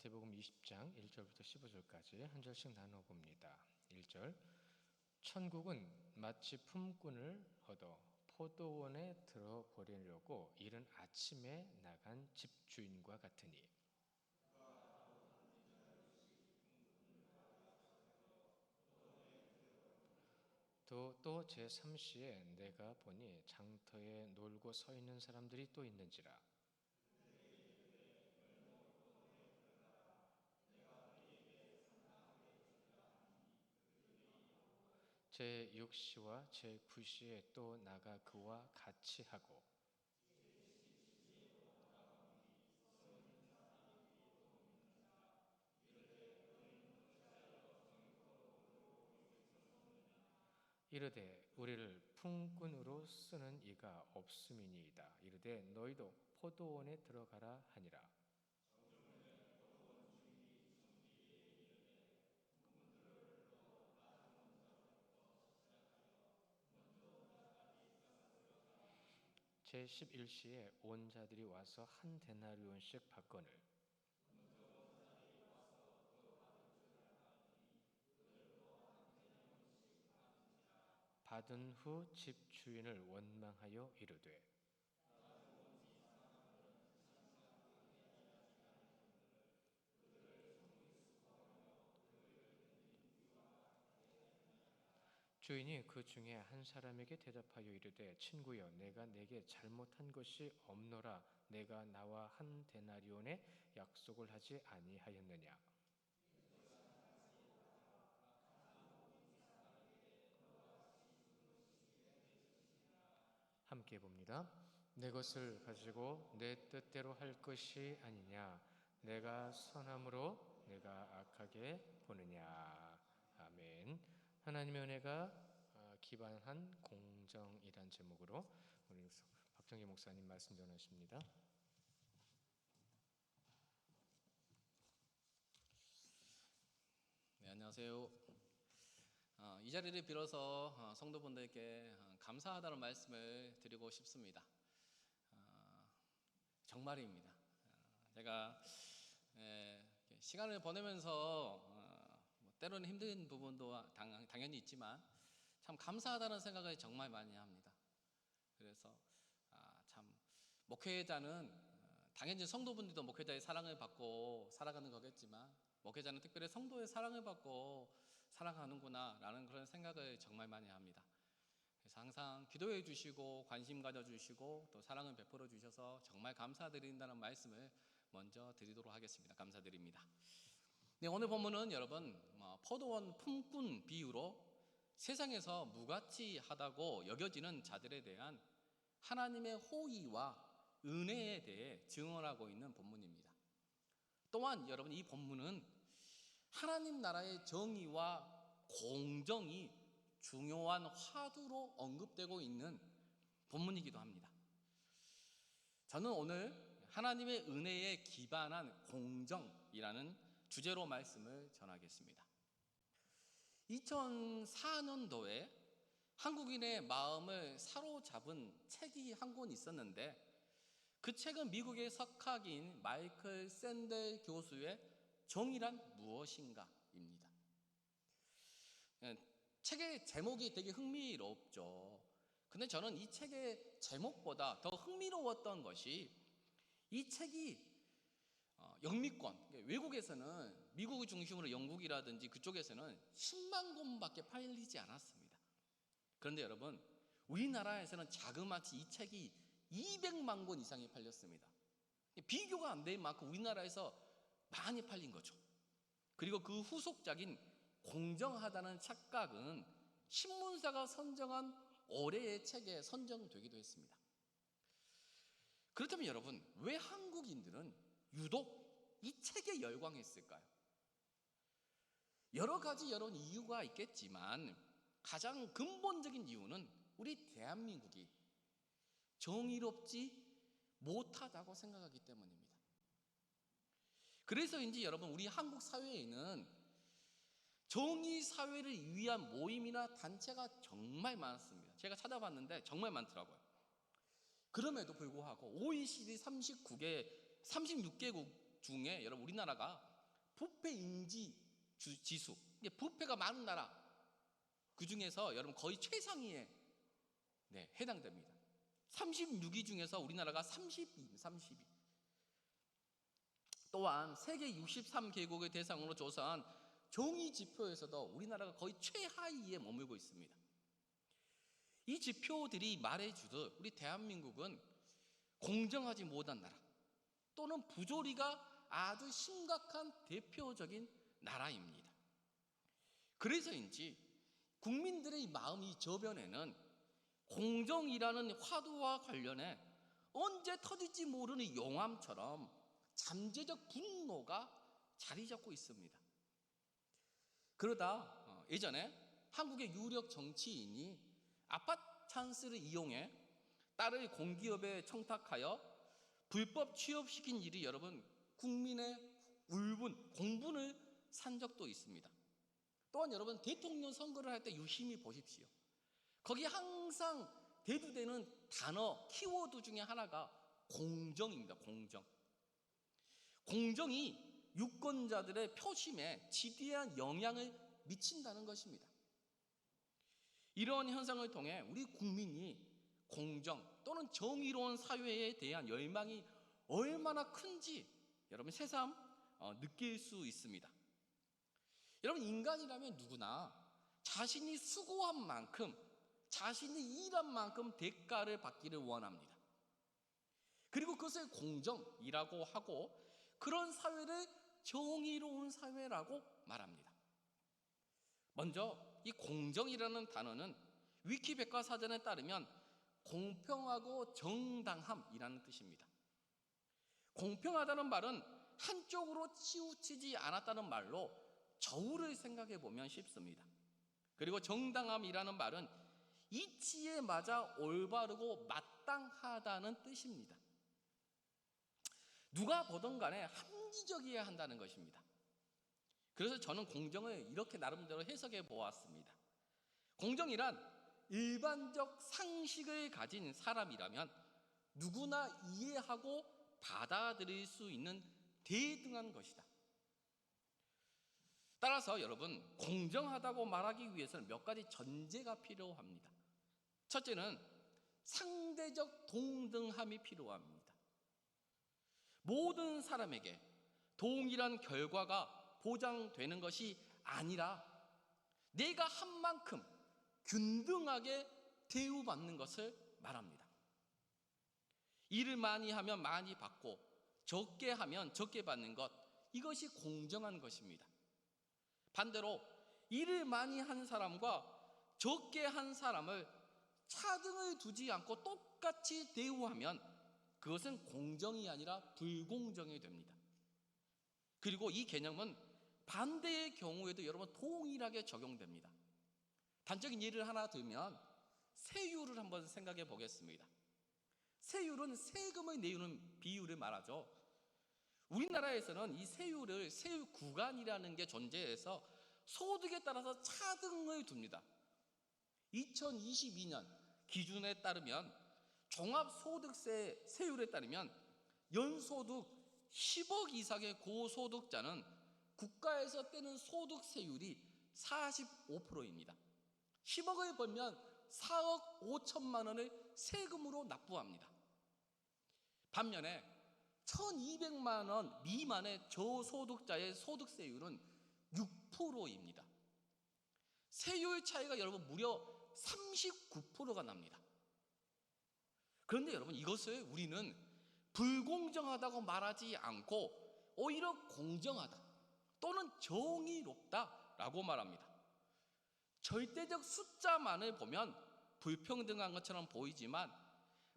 마태복음 20장 1절부터 15절까지 한 절씩 나눠봅니다. 1절, 천국은 마치 품꾼을 얻어 포도원에 들어보내려고 이른 아침에 나간 집주인과 같으니, 또 제3시에 내가 보니 장터에 놀고 서 있는 사람들이 또 있는지라. 제6시와 제9시에 또 나가 그와 같이 하고, 이르되 우리를 품꾼으로 쓰는 이가 없음이니이다. 이르되 너희도 포도원에 들어가라 하니라. 제11시에 온 자들이 와서 한 데나리온씩 받거늘, 받은 후 집주인을 원망하여 이르되 주인이 그 중에 한 사람에게 대답하여 이르되 친구여, 내가 내게 잘못한 것이 없노라. 내가 나와 한 데나리온의 약속을 하지 아니하였느냐. 함께 봅니다. 내 것을 가지고 내 뜻대로 할 것이 아니냐. 내가 선함으로 내가 악하게 보느냐. 아멘. 하나님의 은혜가 기반한 공정이란 제목으로 우리 박정기 목사님 말씀 전하십니다. 네, 안녕하세요. 이 자리를 빌어서 성도분들께 감사하다는 말씀을 드리고 싶습니다. 정말입니다. 제가 시간을 보내면서 때로는 힘든 부분도 당연히 있지만 참 감사하다는 생각을 정말 많이 합니다. 그래서 참 목회자는 당연히 성도분들도 목회자의 사랑을 받고 살아가는 거겠지만 목회자는 특별히 성도의 사랑을 받고 살아가는구나 라는 그런 생각을 정말 많이 합니다. 그래서 항상 기도해 주시고 관심 가져주시고 또 사랑을 베풀어 주셔서 정말 감사드린다는 말씀을 먼저 드리도록 하겠습니다. 감사드립니다. 네, 오늘 본문은 여러분 포도원 품꾼 비유로 세상에서 무가치하다고 여겨지는 자들에 대한 하나님의 호의와 은혜에 대해 증언하고 있는 본문입니다. 또한 여러분 이 본문은 하나님 나라의 정의와 공정이 중요한 화두로 언급되고 있는 본문이기도 합니다. 저는 오늘 하나님의 은혜에 기반한 공정이라는 주제로 말씀을 전하겠습니다. 2004년도에 한국인의 마음을 사로잡은 책이 한 권 있었는데 그 책은 미국의 석학인 마이클 샌델 교수의 정의란 무엇인가입니다. 책의 제목이 되게 흥미롭죠. 근데 저는 이 책의 제목보다 더 흥미로웠던 것이 이 책이 영미권, 외국에서는 미국을 중심으로 영국이라든지 그쪽에서는 10만 권밖에 팔리지 않았습니다. 그런데 여러분 우리나라에서는 자그마치 이 책이 200만 권 이상이 팔렸습니다. 비교가 안 될 만큼 우리나라에서 많이 팔린 거죠. 그리고 그 후속작인 공정하다는 착각은 신문사가 선정한 올해의 책에 선정되기도 했습니다. 그렇다면 여러분 왜 한국인들은 유독 이 책에 열광했을까요? 여러 가지 여러 이유가 있겠지만 가장 근본적인 이유는 우리 대한민국이 정의롭지 못하다고 생각하기 때문입니다. 그래서인지 여러분 우리 한국 사회에는 정의 사회를 위한 모임이나 단체가 정말 많습니다. 제가 찾아봤는데 정말 많더라고요. 그럼에도 불구하고 OECD 36개국 중에 여러분 우리나라가 부패 인지 지수, 이게 부패가 많은 나라 그 중에서 여러분 거의 최상위에 해당됩니다. 36위 중에서 우리나라가 30위. 또한 세계 63개국의 대상으로 조사한 정의 지표에서도 우리나라가 거의 최하위에 머물고 있습니다. 이 지표들이 말해주듯 우리 대한민국은 공정하지 못한 나라 또는 부조리가 아주 심각한 대표적인 나라입니다. 그래서인지 국민들의 마음이 저변에는 공정이라는 화두와 관련해 언제 터질지 모르는 용암처럼 잠재적 분노가 자리 잡고 있습니다. 그러다 예전에 한국의 유력 정치인이 아파트 찬스를 이용해 딸을 공기업에 청탁하여 불법 취업시킨 일이 여러분 국민의 울분, 공분을 산 적도 있습니다. 또한 여러분 대통령 선거를 할 때 유심히 보십시오. 거기 항상 대두되는 단어, 키워드 중에 하나가 공정입니다. 공정이 유권자들의 표심에 지대한 영향을 미친다는 것입니다. 이러한 현상을 통해 우리 국민이 공정 또는 정의로운 사회에 대한 열망이 얼마나 큰지 여러분 새삼 느낄 수 있습니다. 여러분 인간이라면 누구나 자신이 수고한 만큼, 자신이 일한 만큼 대가를 받기를 원합니다. 그리고 그것을 공정이라고 하고 그런 사회를 정의로운 사회라고 말합니다. 먼저 이 공정이라는 단어는 위키백과사전에 따르면 공평하고 정당함이라는 뜻입니다. 공평하다는 말은 한쪽으로 치우치지 않았다는 말로 저울을 생각해 보면 쉽습니다. 그리고 정당함이라는 말은 이치에 맞아 올바르고 마땅하다는 뜻입니다. 누가 보든 간에 합리적이어야 한다는 것입니다. 그래서 저는 공정을 이렇게 나름대로 해석해 보았습니다. 공정이란 일반적 상식을 가진 사람이라면 누구나 이해하고 받아들일 수 있는 대등한 것이다. 따라서 여러분 공정하다고 말하기 위해서는 몇 가지 전제가 필요합니다. 첫째는 상대적 동등함이 필요합니다. 모든 사람에게 동일한 결과가 보장되는 것이 아니라 내가 한 만큼 균등하게 대우받는 것을 말합니다. 일을 많이 하면 많이 받고 적게 하면 적게 받는 것, 이것이 공정한 것입니다. 반대로 일을 많이 한 사람과 적게 한 사람을 차등을 두지 않고 똑같이 대우하면 그것은 공정이 아니라 불공정이 됩니다. 그리고 이 개념은 반대의 경우에도 여러분 동일하게 적용됩니다. 단적인 예를 하나 들면 세율을 한번 생각해 보겠습니다. 세율은 세금을 내는 비율을 말하죠. 우리나라에서는 이 세율을 세율 구간이라는 게 존재해서 소득에 따라서 차등을 둡니다. 2022년 기준에 따르면 종합소득세 세율에 따르면 연소득 10억 이상의 고소득자는 국가에서 떼는 소득세율이 45%입니다. 10억을 벌면 4억 5천만 원을 세금으로 납부합니다. 반면에 1200만 원 미만의 저소득자의 소득세율은 6%입니다. 세율 차이가 여러분 무려 39%가 납니다. 그런데 여러분 이것을 우리는 불공정하다고 말하지 않고 오히려 공정하다 또는 정의롭다라고 말합니다. 절대적 숫자만을 보면 불평등한 것처럼 보이지만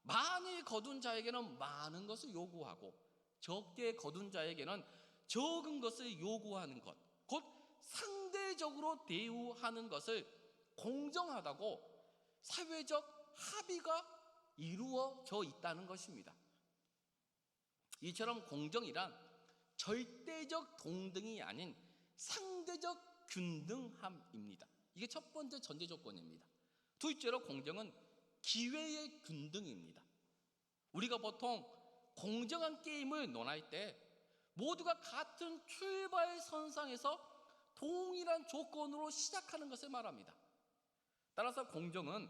많이 거둔 자에게는 많은 것을 요구하고 적게 거둔 자에게는 적은 것을 요구하는 것, 곧 상대적으로 대우하는 것을 공정하다고 사회적 합의가 이루어져 있다는 것입니다. 이처럼 공정이란 절대적 동등이 아닌 상대적 균등함입니다. 이게 첫 번째 전제 조건입니다. 둘째로 공정은 기회의 균등입니다. 우리가 보통 공정한 게임을 논할 때 모두가 같은 출발선상에서 동일한 조건으로 시작하는 것을 말합니다. 따라서 공정은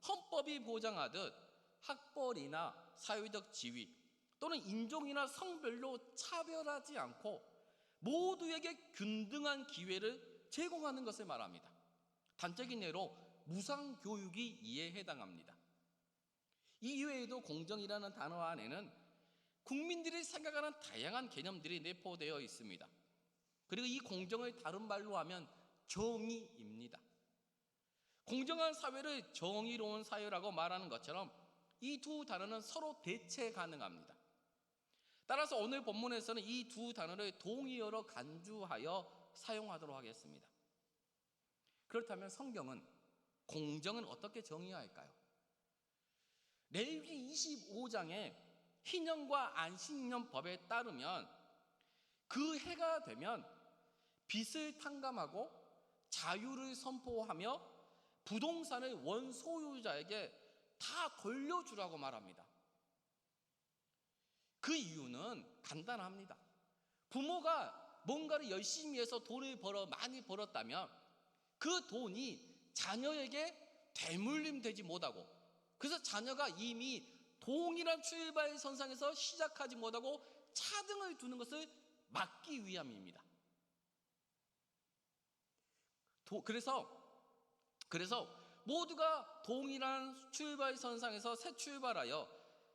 헌법이 보장하듯 학벌이나 사회적 지위 또는 인종이나 성별로 차별하지 않고 모두에게 균등한 기회를 제공하는 것을 말합니다. 단적인 예로 무상교육이 이에 해당합니다. 이외에도 공정이라는 단어 안에는 국민들이 생각하는 다양한 개념들이 내포되어 있습니다. 그리고 이 공정을 다른 말로 하면 정의입니다. 공정한 사회를 정의로운 사회라고 말하는 것처럼 이 두 단어는 서로 대체 가능합니다. 따라서 오늘 본문에서는 이 두 단어를 동의어로 간주하여 사용하도록 하겠습니다. 그렇다면 성경은 공정은 어떻게 정의할까요? 레위기 25장의 희년과 안식년법에 따르면 그 해가 되면 빚을 탕감하고 자유를 선포하며 부동산을 원소유자에게 다 돌려주라고 말합니다. 그 이유는 간단합니다. 부모가 뭔가를 열심히 해서 돈을 많이 벌었다면 그 돈이 자녀에게 되물림되지 못하고, 그래서 자녀가 이미 동일한 출발선상에서 시작하지 못하고 차등을 두는 것을 막기 위함입니다. 그래서 모두가 동일한 출발선상에서 새 출발하여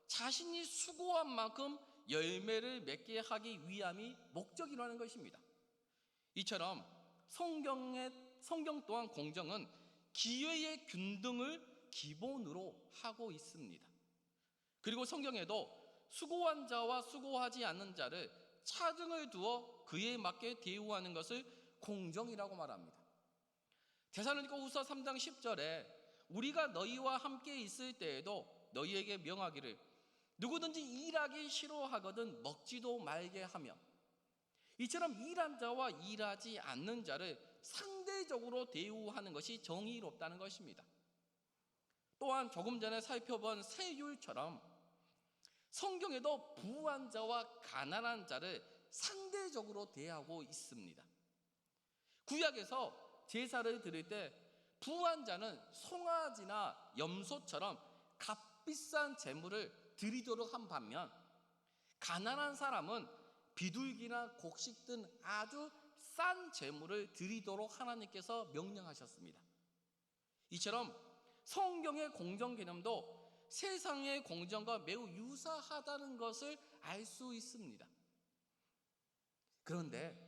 자신이 수고한 만큼 열매를 맺게 하기 위함이 목적이라는 것입니다. 이처럼 성경 또한 공정은 기회의 균등을 기본으로 하고 있습니다. 그리고 성경에도 수고한 자와 수고하지 않는 자를 차등을 두어 그에 맞게 대우하는 것을 공정이라고 말합니다. 데살로니가후서 3장 10절에 우리가 너희와 함께 있을 때에도 너희에게 명하기를 누구든지 일하기 싫어하거든 먹지도 말게 하며, 이처럼 일한 자와 일하지 않는 자를 상대적으로 대우하는 것이 정의롭다는 것입니다. 또한 조금 전에 살펴본 세율처럼 성경에도 부한 자와 가난한 자를 상대적으로 대하고 있습니다. 구약에서 제사를 드릴 때 부한 자는 송아지나 염소처럼 값비싼 제물을 드리도록 한 반면, 가난한 사람은 비둘기나 곡식 등 아주 싼 제물을 드리도록 하나님께서 명령하셨습니다. 이처럼 성경의 공정 개념도 세상의 공정과 매우 유사하다는 것을 알 수 있습니다. 그런데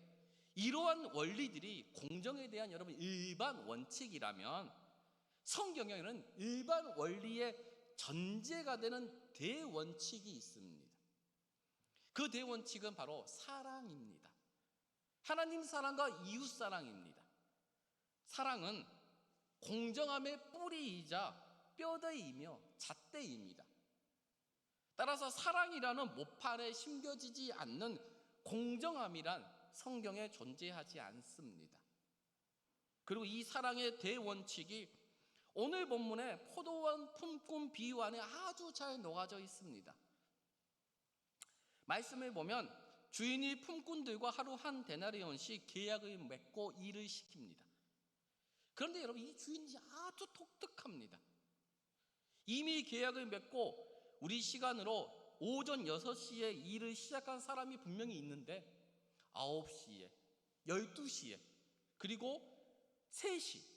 이러한 원리들이 공정에 대한 여러분 일반 원칙이라면 성경에는 일반 원리의 전제가 되는 대원칙이 있습니다. 그 대원칙은 바로 사랑입니다. 하나님 사랑과 이웃 사랑입니다. 사랑은 공정함의 뿌리이자 뼈대이며 잣대입니다. 따라서 사랑이라는 모판에 심겨지지 않는 공정함이란 성경에 존재하지 않습니다. 그리고 이 사랑의 대원칙이 오늘 본문의 포도원 품꾼 비유 안에 아주 잘 녹아져 있습니다. 말씀을 보면 주인이 품꾼들과 하루 한 데나리온씩 계약을 맺고 일을 시킵니다. 그런데 여러분, 이 주인이 아주 독특합니다. 이미 계약을 맺고 우리 시간으로 오전 6시에 일을 시작한 사람이 분명히 있는데 9시에, 12시에, 그리고 3시,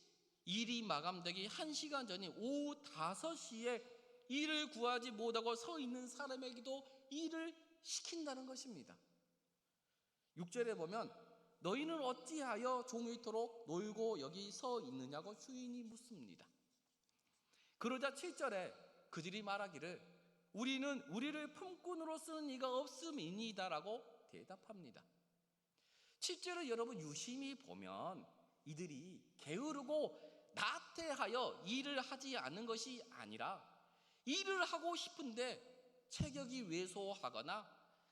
일이 마감되기 1시간 전인 오후 5시에 일을 구하지 못하고 서 있는 사람에게도 일을 시킨다는 것입니다. 6절에 보면 너희는 어찌하여 종일토록 놀고 여기 서 있느냐고 주인이 묻습니다. 그러자 7절에 그들이 말하기를 우리는 우리를 품꾼으로 쓰는 이가 없음이니이다라고 대답합니다. 7절을 여러분 유심히 보면 이들이 게으르고 나태하여 일을 하지 않는 것이 아니라 일을 하고 싶은데 체격이 왜소하거나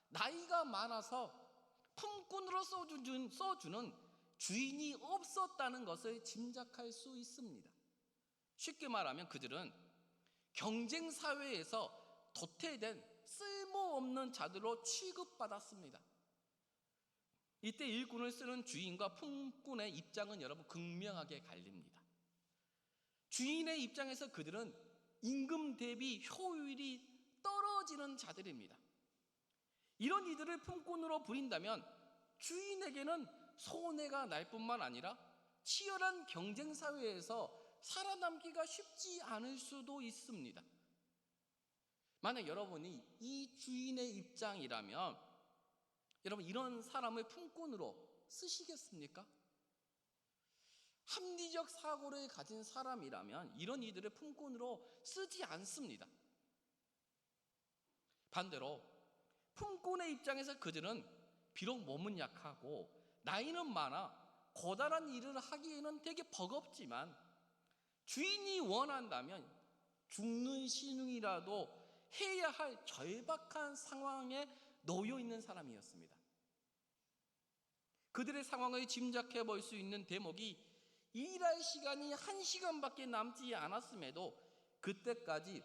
나이가 많아서 품꾼으로 써주는 주인이 없었다는 것을 짐작할 수 있습니다. 쉽게 말하면 그들은 경쟁사회에서 도태된 쓸모없는 자들로 취급받았습니다. 이때 일꾼을 쓰는 주인과 품꾼의 입장은 여러분 극명하게 갈립니다. 주인의 입장에서 그들은 임금 대비 효율이 떨어지는 자들입니다. 이런 이들을 품꾼으로 부린다면 주인에게는 손해가 날 뿐만 아니라 치열한 경쟁 사회에서 살아남기가 쉽지 않을 수도 있습니다. 만약 여러분이 이 주인의 입장이라면 여러분 이런 사람을 품꾼으로 쓰시겠습니까? 합리적 사고를 가진 사람이라면 이런 이들을 품꾼으로 쓰지 않습니다. 반대로 품꾼의 입장에서 그들은 비록 몸은 약하고 나이는 많아 고단한 일을 하기에는 되게 버겁지만 주인이 원한다면 죽는 신용이라도 해야 할 절박한 상황에 놓여 있는 사람이었습니다. 그들의 상황을 짐작해 볼 수 있는 대목이 일할 시간이 1시간밖에 남지 않았음에도 그때까지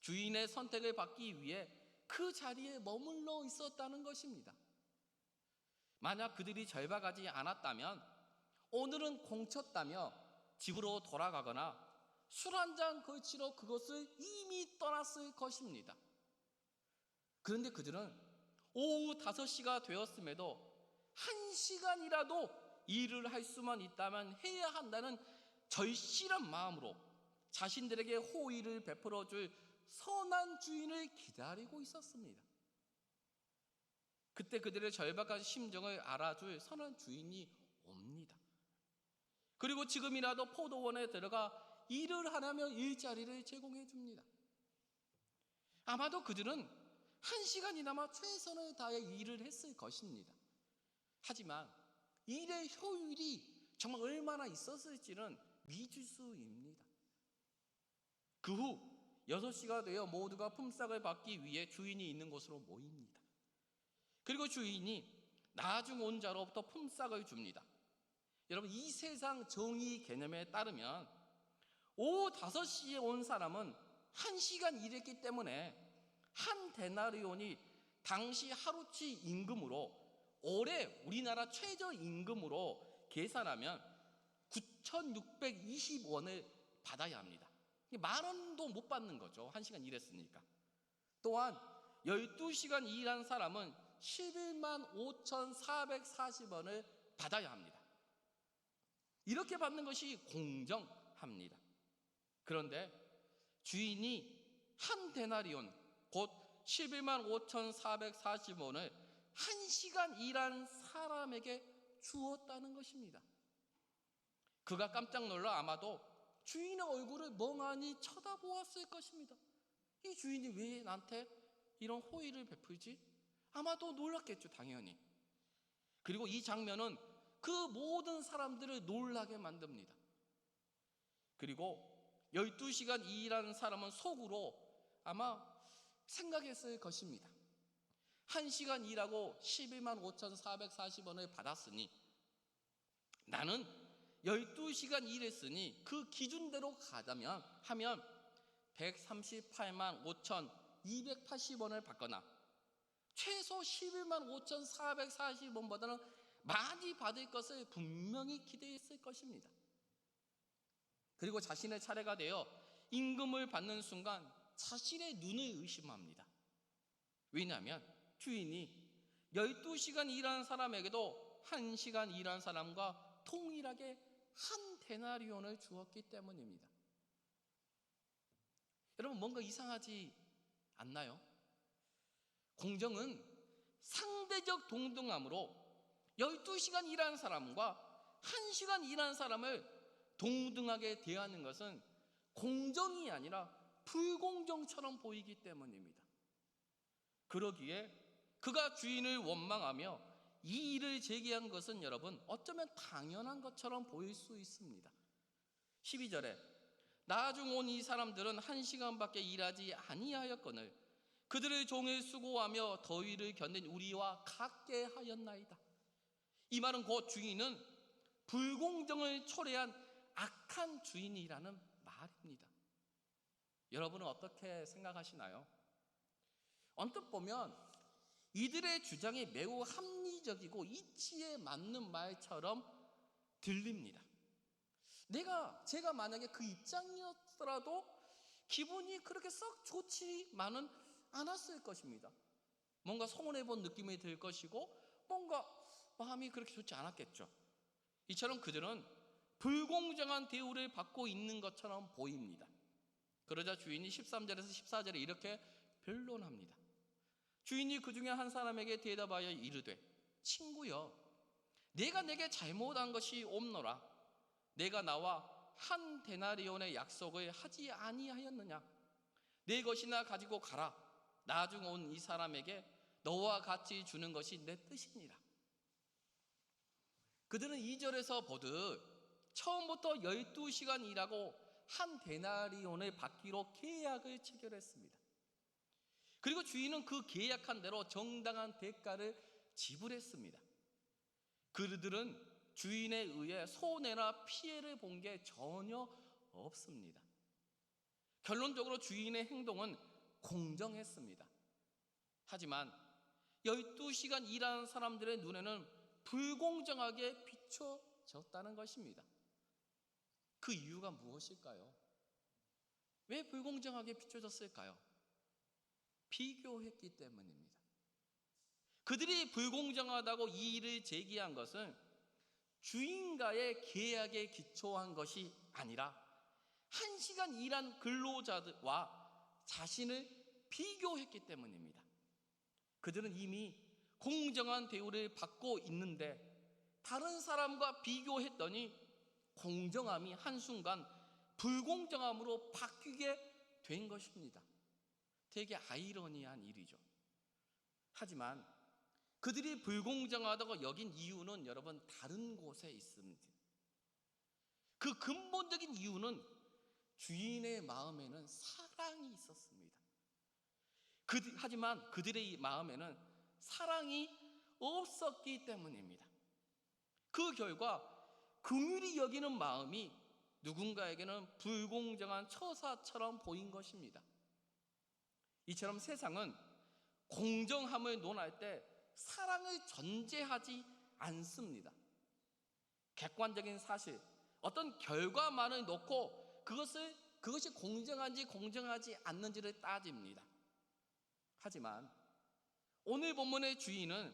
주인의 선택을 받기 위해 그 자리에 머물러 있었다는 것입니다. 만약 그들이 절박하지 않았다면 오늘은 공쳤다며 집으로 돌아가거나 술 한잔 걸치러 그것을 이미 떠났을 것입니다. 그런데 그들은 오후 5시가 되었음에도 1시간이라도 일을 할 수만 있다면 해야 한다는 절실한 마음으로 자신들에게 호의를 베풀어 줄 선한 주인을 기다리고 있었습니다. 그때 그들의 절박한 심정을 알아줄 선한 주인이 옵니다. 그리고 지금이라도 포도원에 들어가 일을 하려면 일자리를 제공해 줍니다. 아마도 그들은 1시간이나마 최선을 다해 일을 했을 것입니다. 하지만 일의 효율이 정말 얼마나 있었을지는 미지수입니다. 그 후 6시가 되어 모두가 품삯을 받기 위해 주인이 있는 곳으로 모입니다. 그리고 주인이 나중 온 자로부터 품삯을 줍니다. 여러분 이 세상 정의 개념에 따르면 오후 5시에 온 사람은 1시간 일했기 때문에 한 데나리온이 당시 하루치 임금으로 올해 우리나라 최저임금으로 계산하면 9,620원을 받아야 합니다. 10,000원도 못 받는 거죠. 1시간 일했으니까. 또한 12시간 일한 사람은 11만 5,440원을 받아야 합니다. 이렇게 받는 것이 공정합니다. 그런데 주인이 한 데나리온 곧 11만 5,440원을 1시간 일한 사람에게 주었다는 것입니다. 그가 깜짝 놀라 아마도 주인의 얼굴을 멍하니 쳐다보았을 것입니다. 이 주인이 왜 나한테 이런 호의를 베풀지? 아마도 놀랐겠죠, 당연히. 그리고 이 장면은 그 모든 사람들을 놀라게 만듭니다. 그리고 12시간 일하는 사람은 속으로 아마 생각했을 것입니다. 1시간 일하고 11만 5,440원을 받았으니 나는 12시간 일했으니 그 기준대로 가자면 하면 138만 5,280원을 받거나 최소 11만 5,440원보다는 많이 받을 것을 분명히 기대했을 것입니다. 그리고 자신의 차례가 되어 임금을 받는 순간 자신의 눈을 의심합니다. 왜냐하면 주인이 12시간 일하는 사람에게도 1시간 일한 사람과 동일하게 한 데나리온을 주었기 때문입니다. 여러분 뭔가 이상하지 않나요? 공정은 상대적 동등함으로 12시간 일하는 사람과 1시간 일하는 사람을 동등하게 대하는 것은 공정이 아니라 불공정처럼 보이기 때문입니다. 그러기에 그가 주인을 원망하며 이 일을 제기한 것은 여러분 어쩌면 당연한 것처럼 보일 수 있습니다. 12절에 나중 온 이 사람들은 1시간밖에 일하지 아니하였거늘 그들의 종을 수고하며 더위를 견딘 우리와 같게 하였나이다. 이 말은 곧 주인은 불공정을 초래한 악한 주인이라는 말입니다. 여러분은 어떻게 생각하시나요? 언뜻 보면 이들의 주장이 매우 합리적이고 이치에 맞는 말처럼 들립니다. 제가 만약에 그 입장이었더라도 기분이 그렇게 썩 좋지만은 않았을 것입니다. 뭔가 서운해본 느낌이 들 것이고 뭔가 마음이 그렇게 좋지 않았겠죠. 이처럼 그들은 불공정한 대우를 받고 있는 것처럼 보입니다. 그러자 주인이 13절에서 14절에 이렇게 변론합니다. 주인이 그 중에 한 사람에게 대답하여 이르되 친구여, 내가 내게 잘못한 것이 없노라. 내가 나와 한 데나리온의 약속을 하지 아니하였느냐? 내 것이나 가지고 가라. 나중 온 이 사람에게 너와 같이 주는 것이 내 뜻이니라. 그들은 2절에서 보듯 처음부터 12시간 일하고 한 데나리온을 받기로 계약을 체결했습니다. 그리고 주인은 그 계약한 대로 정당한 대가를 지불했습니다. 그들은 주인에 의해 손해나 피해를 본 게 전혀 없습니다. 결론적으로 주인의 행동은 공정했습니다. 하지만 12시간 일하는 사람들의 눈에는 불공정하게 비춰졌다는 것입니다. 그 이유가 무엇일까요? 왜 불공정하게 비춰졌을까요? 비교했기 때문입니다. 그들이 불공정하다고 이 일을 제기한 것은 주인과의 계약에 기초한 것이 아니라 1시간 일한 근로자와 자신을 비교했기 때문입니다. 그들은 이미 공정한 대우를 받고 있는데 다른 사람과 비교했더니 공정함이 한순간 불공정함으로 바뀌게 된 것입니다. 되게 아이러니한 일이죠. 하지만 그들이 불공정하다고 여긴 이유는 여러분 다른 곳에 있습니다. 그 근본적인 이유는 주인의 마음에는 사랑이 있었습니다. 하지만 그들의 마음에는 사랑이 없었기 때문입니다. 그 결과 긍휼히 여기는 마음이 누군가에게는 불공정한 처사처럼 보인 것입니다. 이처럼 세상은 공정함을 논할 때 사랑을 전제하지 않습니다. 객관적인 사실, 어떤 결과만을 놓고 그것이 공정한지 공정하지 않는지를 따집니다. 하지만 오늘 본문의 주인은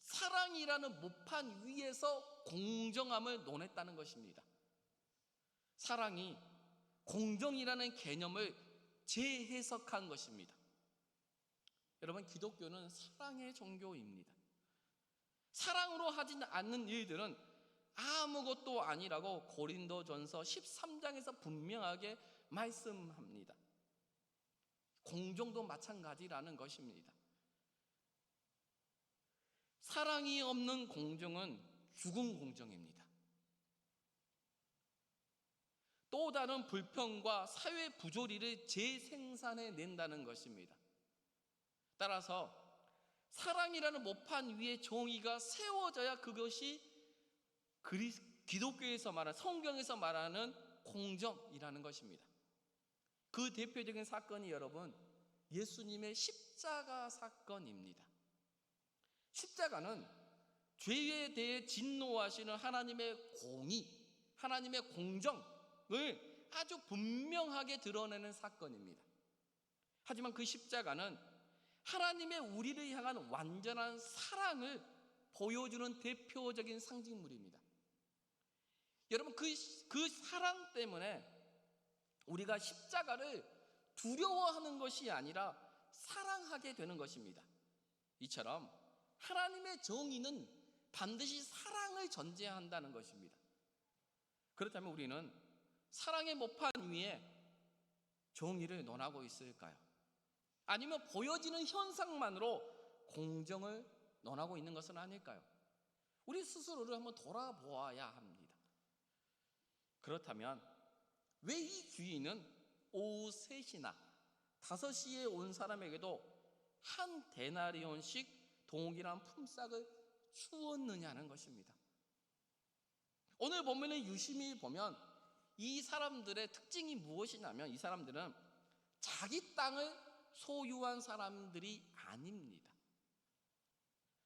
사랑이라는 모판 위에서 공정함을 논했다는 것입니다. 사랑이 공정이라는 개념을 재해석한 것입니다. 여러분, 기독교는 사랑의 종교입니다. 사랑으로 하지 않는 일들은 아무것도 아니라고 고린도전서 13장에서 분명하게 말씀합니다. 공정도 마찬가지라는 것입니다. 사랑이 없는 공정은 죽은 공정입니다. 또 다른 불평과 사회 부조리를 재생산해 낸다는 것입니다. 따라서 사랑이라는 모판 위에 정의가 세워져야 그것이 기독교에서 말하는, 성경에서 말하는 공정이라는 것입니다. 그 대표적인 사건이 여러분 예수님의 십자가 사건입니다. 십자가는 죄에 대해 진노하시는 하나님의 공의, 하나님의 공정을 아주 분명하게 드러내는 사건입니다. 하지만 그 십자가는 하나님의 우리를 향한 완전한 사랑을 보여주는 대표적인 상징물입니다. 여러분, 그 사랑 때문에 우리가 십자가를 두려워하는 것이 아니라 사랑하게 되는 것입니다. 이처럼 하나님의 정의는 반드시 사랑을 전제한다는 것입니다. 그렇다면 우리는 사랑의 모판 위에 정의를 논하고 있을까요? 아니면 보여지는 현상만으로 공정을 논하고 있는 것은 아닐까요? 우리 스스로를 한번 돌아보아야 합니다. 그렇다면 왜 이 주인은 오후 3시나 5시에 온 사람에게도 한 데나리온씩 동일한 품삯을 주었느냐는 것입니다. 오늘 본문에 유심히 보면 이 사람들의 특징이 무엇이냐면, 이 사람들은 자기 땅을 소유한 사람들이 아닙니다.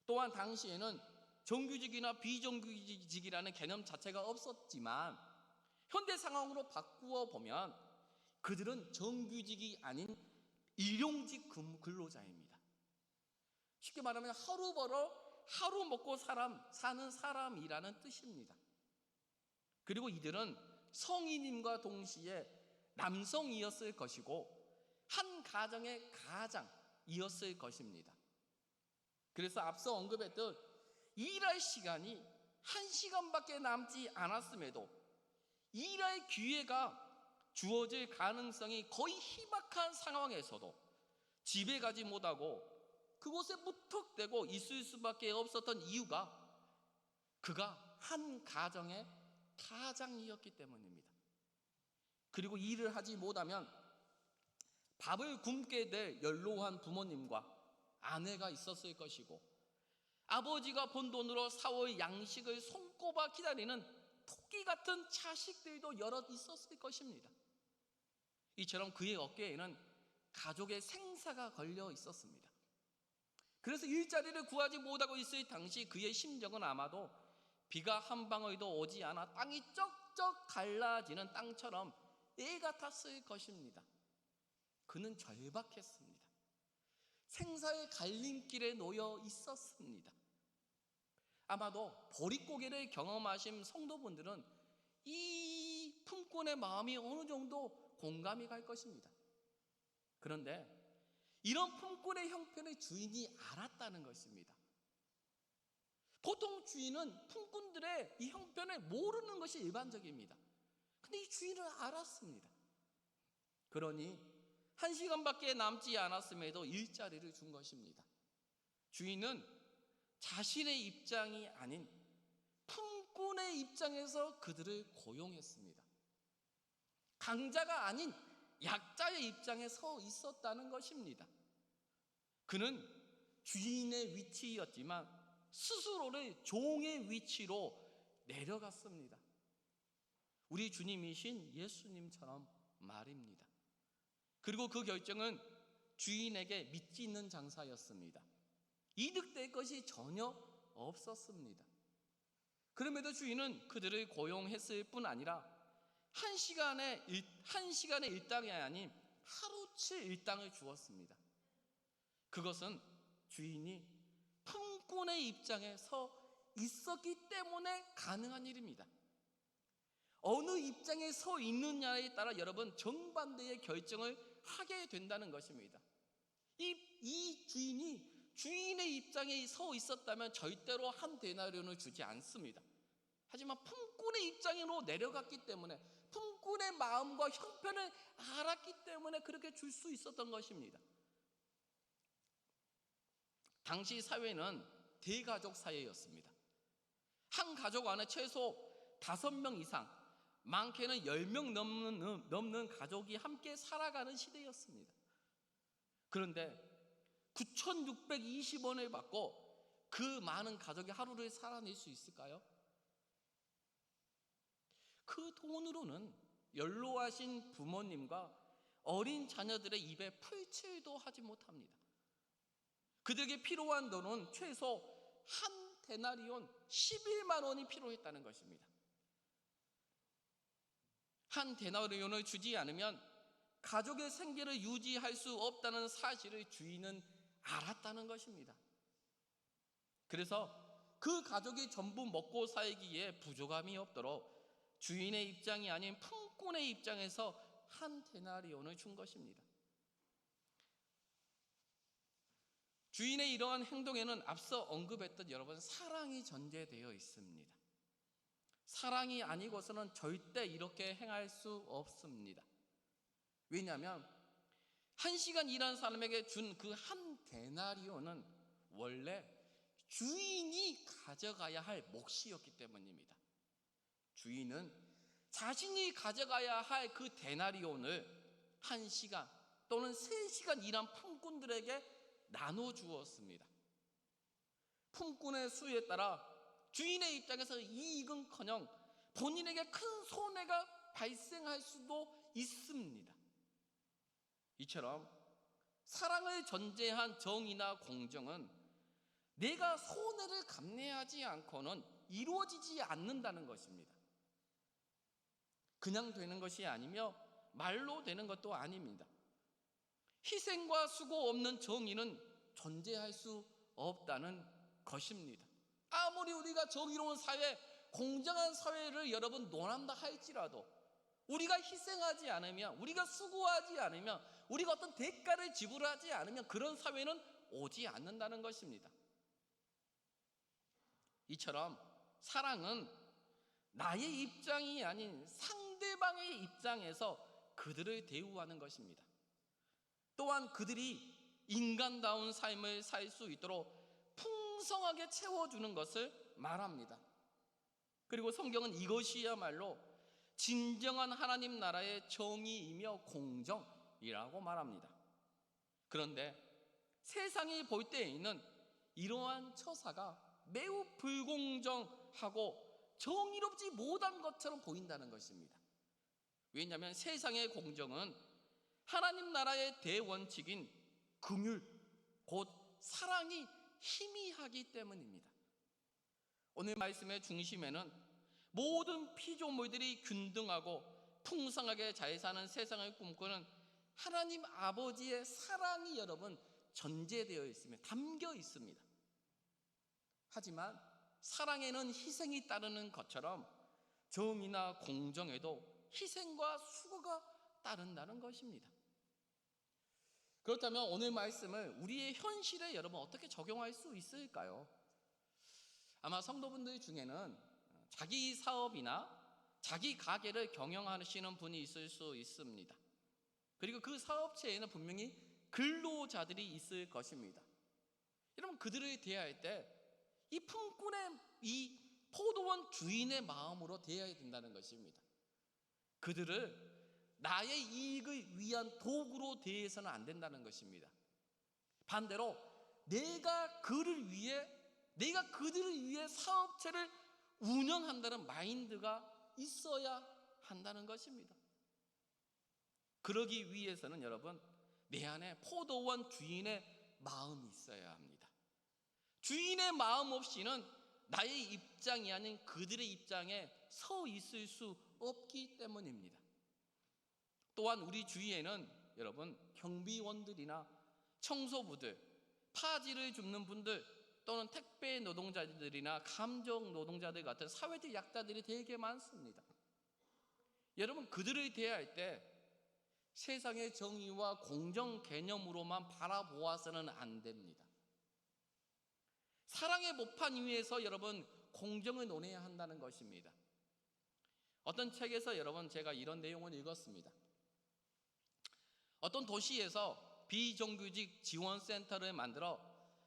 또한 당시에는 정규직이나 비정규직이라는 개념 자체가 없었지만 현대 상황으로 바꾸어 보면 그들은 정규직이 아닌 일용직 근로자입니다. 쉽게 말하면 하루 벌어 하루 먹고 사는 사람이라는 뜻입니다. 그리고 이들은 성인임과 동시에 남성이었을 것이고 한 가정의 가장이었을 것입니다. 그래서 앞서 언급했던 일할 시간이 1시간밖에 남지 않았음에도 일할 기회가 주어질 가능성이 거의 희박한 상황에서도 집에 가지 못하고 그곳에 무턱대고 있을 수밖에 없었던 이유가 그가 한 가정의 가장이었기 때문입니다. 그리고 일을 하지 못하면 밥을 굶게 될 연로한 부모님과 아내가 있었을 것이고 아버지가 번 돈으로 사올 양식을 손꼽아 기다리는 토끼 같은 자식들도 여럿 있었을 것입니다. 이처럼 그의 어깨에는 가족의 생사가 걸려 있었습니다. 그래서 일자리를 구하지 못하고 있을 당시 그의 심정은 아마도 비가 한 방울도 오지 않아 땅이 쩍쩍 갈라지는 땅처럼 애 같았을 것입니다. 그는 절박했습니다. 생사의 갈림길에 놓여 있었습니다. 아마도 보릿고개를 경험하신 성도분들은 이 품꾼의 마음이 어느 정도 공감이 갈 것입니다. 그런데 이런 품꾼의 형편을 주인이 알았다는 것입니다. 보통 주인은 품꾼들의 이 형편을 모르는 것이 일반적입니다. 근데 이 주인은 알았습니다. 그러니 1시간밖에 남지 않았음에도 일자리를 준 것입니다. 주인은 자신의 입장이 아닌 품꾼의 입장에서 그들을 고용했습니다. 강자가 아닌 약자의 입장에 서 있었다는 것입니다. 그는 주인의 위치였지만 스스로를 종의 위치로 내려갔습니다. 우리 주님이신 예수님처럼 말입니다. 그리고 그 결정은 주인에게 믿지 있는 장사였습니다. 이득될 것이 전혀 없었습니다. 그럼에도 주인은 그들을 고용했을 뿐 아니라 한 시간의 일당이 아닌 하루치 일당을 주었습니다. 그것은 주인이 품꾼의 입장에 서 있었기 때문에 가능한 일입니다. 어느 입장에 서 있느냐에 따라 여러분 정반대의 결정을 하게 된다는 것입니다. 이 주인이 주인의 입장에 서 있었다면 절대로 한 데나리온을 주지 않습니다. 하지만 품꾼의 입장으로 내려갔기 때문에 품꾼의 마음과 형편을 알았기 때문에 그렇게 줄 수 있었던 것입니다. 당시 사회는 대가족 사회였습니다. 한 가족 안에 최소 5명 이상, 많게는 10명 넘는 가족이 함께 살아가는 시대였습니다. 그런데 9,620원을 받고 그 많은 가족이 하루를 살아낼 수 있을까요? 그 돈으로는 연로하신 부모님과 어린 자녀들의 입에 풀칠도 하지 못합니다. 그들에게 필요한 돈은 최소 한 데나리온 11만 원이 필요했다는 것입니다. 한 데나리온을 주지 않으면 가족의 생계를 유지할 수 없다는 사실을 주인은 알았다는 것입니다. 그래서 그 가족이 전부 먹고 살기에 부족함이 없도록 주인의 입장이 아닌 품꾼의 입장에서 한 데나리온을 준 것입니다. 주인의 이러한 행동에는 앞서 언급했던 여러분 사랑이 전제되어 있습니다. 사랑이 아니고서는 절대 이렇게 행할 수 없습니다. 왜냐하면 1시간 일한 사람에게 준 그 한 데나리온은 원래 주인이 가져가야 할 몫이었기 때문입니다. 주인은 자신이 가져가야 할 그 데나리온을 1시간 또는 3시간 일한 품꾼들에게 나눠주었습니다. 품꾼의 수에 따라 주인의 입장에서 이익은커녕 본인에게 큰 손해가 발생할 수도 있습니다. 이처럼 사랑을 전제한 정의나 공정은 내가 손해를 감내하지 않고는 이루어지지 않는다는 것입니다. 그냥 되는 것이 아니며 말로 되는 것도 아닙니다. 희생과 수고 없는 정의는 존재할 수 없다는 것입니다. 아무리 우리가 정의로운 사회, 공정한 사회를 여러분 논한다 할지라도 우리가 희생하지 않으면, 우리가 수고하지 않으면, 우리가 어떤 대가를 지불하지 않으면 그런 사회는 오지 않는다는 것입니다. 이처럼 사랑은 나의 입장이 아닌 상대방의 입장에서 그들을 대우하는 것입니다. 또한 그들이 인간다운 삶을 살 수 있도록 풍성하게 채워주는 것을 말합니다. 그리고 성경은 이것이야말로 진정한 하나님 나라의 정의이며 공정이라고 말합니다. 그런데 세상이 볼 때에는 이러한 처사가 매우 불공정하고 정의롭지 못한 것처럼 보인다는 것입니다. 왜냐하면 세상의 공정은 하나님 나라의 대원칙인 긍휼, 곧 사랑이 희미하기 때문입니다. 오늘 말씀의 중심에는 모든 피조물들이 균등하고 풍성하게 잘 사는 세상을 꿈꾸는 하나님 아버지의 사랑이 여러분 전제되어 있으며 담겨 있습니다. 하지만 사랑에는 희생이 따르는 것처럼 정의나 공정에도 희생과 수고가 따른다는 것입니다. 그렇다면 오늘 말씀을 우리의 현실에 여러분 어떻게 적용할 수 있을까요? 아마 성도분들 중에는 자기 사업이나 자기 가게를 경영하시는 분이 있을 수 있습니다. 그리고 그 사업체에는 분명히 근로자들이 있을 것입니다. 여러분 그들을 대할 때 이 품꾼의 이 포도원 주인의 마음으로 대해야 된다는 것입니다. 그들을 나의 이익을 위한 도구로 대해서는 안 된다는 것입니다. 반대로 내가 그들을 위해 사업체를 운영한다는 마인드가 있어야 한다는 것입니다. 그러기 위해서는 여러분 내 안에 포도원 주인의 마음이 있어야 합니다. 주인의 마음 없이는 나의 입장이 아닌 그들의 입장에 서 있을 수 없기 때문입니다. 또한 우리 주위에는 여러분 경비원들이나 청소부들, 파지를 줍는 분들 또는 택배 노동자들이나 감정 노동자들 같은 사회적 약자들이 되게 많습니다. 여러분 그들을 대할 때 세상의 정의와 공정 개념으로만 바라보아서는 안 됩니다. 사랑의 모판 위에서 여러분 공정을 논해야 한다는 것입니다. 어떤 책에서 여러분 제가 이런 내용을 읽었습니다. 어떤 도시에서 비정규직 지원센터를 만들어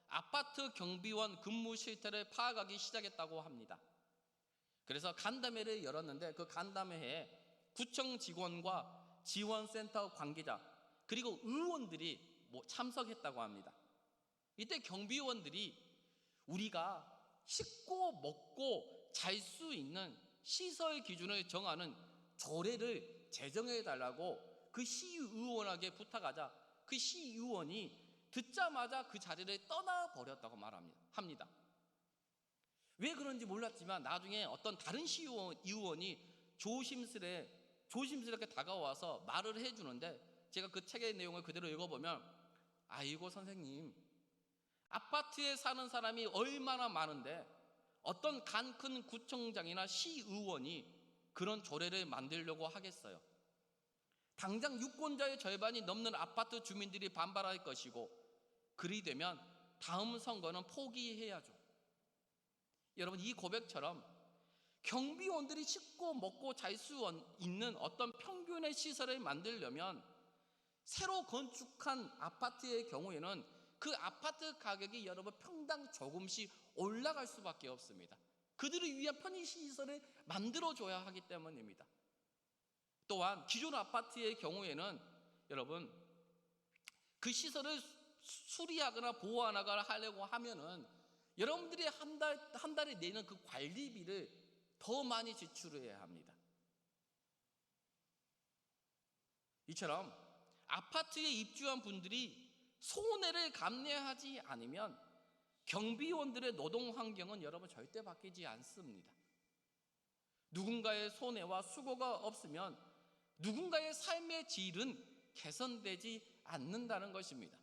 아파트 경비원 근무 실태를 파악하기 시작했다고 합니다. 그래서 간담회를 열었는데 그 간담회에 구청 직원과 지원센터 관계자 그리고 의원들이 참석했다고 합니다. 이때 경비원들이 우리가 씻고 먹고 잘 수 있는 시설 기준을 정하는 조례를 제정해 달라고 그 시의원에게 부탁하자 그 시의원이 듣자마자 그 자리를 떠나버렸다고 합니다. 왜 그런지 몰랐지만 나중에 어떤 다른 시의원이 조심스럽게 다가와서 말을 해주는데 제가 그 책의 내용을 그대로 읽어보면 아이고 선생님 아파트에 사는 사람이 얼마나 많은데 어떤 간 큰 구청장이나 시의원이 그런 조례를 만들려고 하겠어요. 당장 유권자의 절반이 넘는 아파트 주민들이 반발할 것이고 그리 되면 다음 선거는 포기해야죠. 여러분 이 고백처럼 경비원들이 씻고 먹고 잘 수 있는 어떤 평균의 시설을 만들려면 새로 건축한 아파트의 경우에는 그 아파트 가격이 여러분 평당 조금씩 올라갈 수밖에 없습니다. 그들을 위한 편의시설을 만들어줘야 하기 때문입니다. 또한 기존 아파트의 경우에는 여러분 그 시설을 수리하거나 보완하거나 하려고 하면은 여러분들이 한 달에 내는 그 관리비를 더 많이 지출해야 합니다. 이처럼 아파트에 입주한 분들이 손해를 감내하지 않으면 경비원들의 노동 환경은 여러분 절대 바뀌지 않습니다. 누군가의 손해와 수고가 없으면 누군가의 삶의 질은 개선되지 않는다는 것입니다.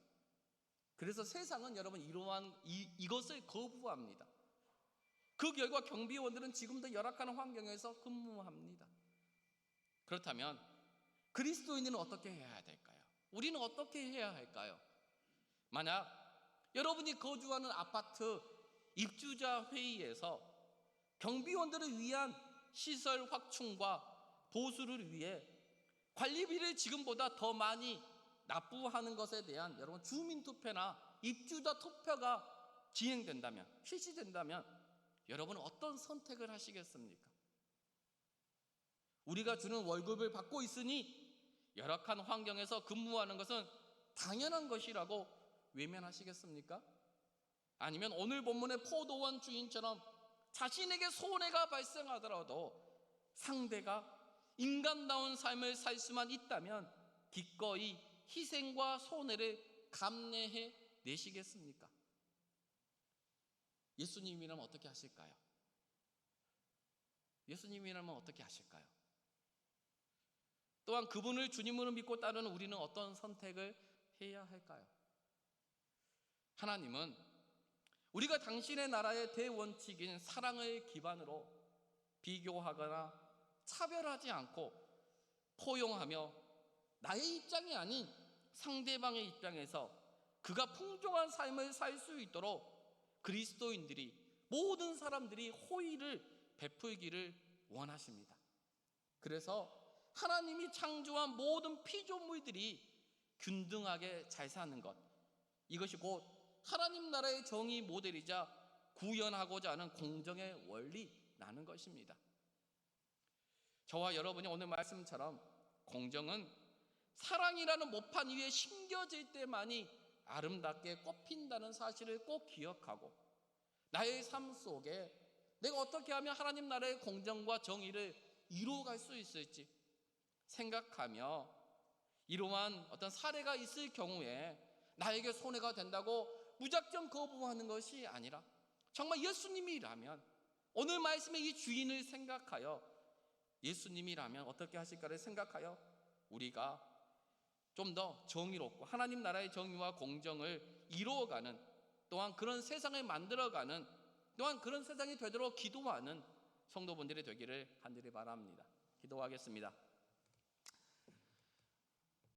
그래서 세상은 여러분 이것을 거부합니다. 그 결과 경비원들은 지금도 열악한 환경에서 근무합니다. 그렇다면 그리스도인은 어떻게 해야 될까요? 우리는 어떻게 해야 할까요? 만약 여러분이 거주하는 아파트 입주자 회의에서 경비원들을 위한 시설 확충과 보수를 위해 관리비를 지금보다 더 많이 납부하는 것에 대한 여러분 주민투표나 입주자 투표가 진행된다면, 실시된다면 여러분은 어떤 선택을 하시겠습니까? 우리가 주는 월급을 받고 있으니 열악한 환경에서 근무하는 것은 당연한 것이라고 외면하시겠습니까? 아니면 오늘 본문의 포도원 주인처럼 자신에게 손해가 발생하더라도 상대가 인간다운 삶을 살 수만 있다면 기꺼이 희생과 손해를 감내해 내시겠습니까? 예수님이라면 어떻게 하실까요? 예수님이라면 어떻게 하실까요? 또한 그분을 주님으로 믿고 따르는 우리는 어떤 선택을 해야 할까요? 하나님은 우리가 당신의 나라의 대원칙인 사랑을 기반으로 비교하거나 차별하지 않고 포용하며 나의 입장이 아닌 상대방의 입장에서 그가 풍족한 삶을 살 수 있도록 그리스도인들이 모든 사람들이 호의를 베풀기를 원하십니다. 그래서 하나님이 창조한 모든 피조물들이 균등하게 잘 사는 것, 이것이 곧 하나님 나라의 정의 모델이자 구현하고자 하는 공정의 원리라는 것입니다. 저와 여러분이 오늘 말씀처럼 공정은 사랑이라는 모판 위에 심겨질 때만이 아름답게 꽃핀다는 사실을 꼭 기억하고 나의 삶 속에 내가 어떻게 하면 하나님 나라의 공정과 정의를 이루어갈 수 있을지 생각하며 이러한 어떤 사례가 있을 경우에 나에게 손해가 된다고 무작정 거부하는 것이 아니라 정말 예수님이라면 오늘 말씀의 이 주인을 생각하여 예수님이라면 어떻게 하실까를 생각하여 우리가 좀 더 정의롭고 하나님 나라의 정의와 공정을 이루어가는 또한 그런 세상을 만들어가는 또한 그런 세상이 되도록 기도하는 성도분들이 되기를 간절히 바랍니다. 기도하겠습니다.